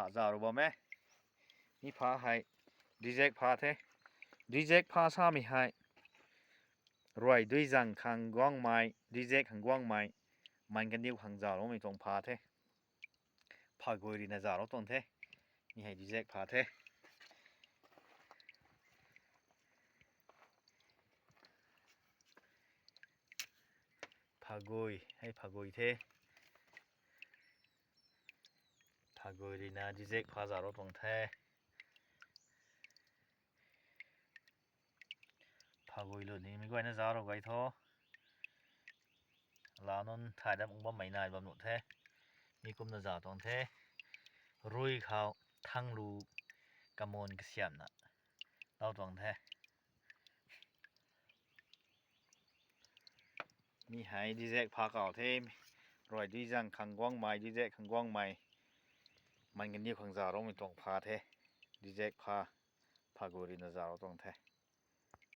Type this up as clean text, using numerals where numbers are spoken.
าจารุบ่แม่มีพาให้ดีเจกพาเทดีเจกพาซามีให้รวยด้วยจังคังกวางไม้ดีเจกคังกวางไม้มันกันดิวคังจารุมีตรงพาเทพากุยรีนะจารุตรงเทมีให้ดีเจกพาเทพากุยให้พากุยเทพากุยรีนะดีเจกพาจารุตรงเทพากุยลุนี่มีกวยนะจารุไกทอลาวนนถ่ายได้บ่ไม่นายบ่หนุเทมีกุมนะจาตรงเทรุยเขาทั้งรูกะมนกะเสียมนะเราตรงเทมีให้ดีเจกพาเก่าเทรวยดีจังคังกวางไม้ดีเจกคังกวางไม้มันกันดิวคังจารุมีตรงพาเทดีเจกพากุยรีนะจารุตรงเท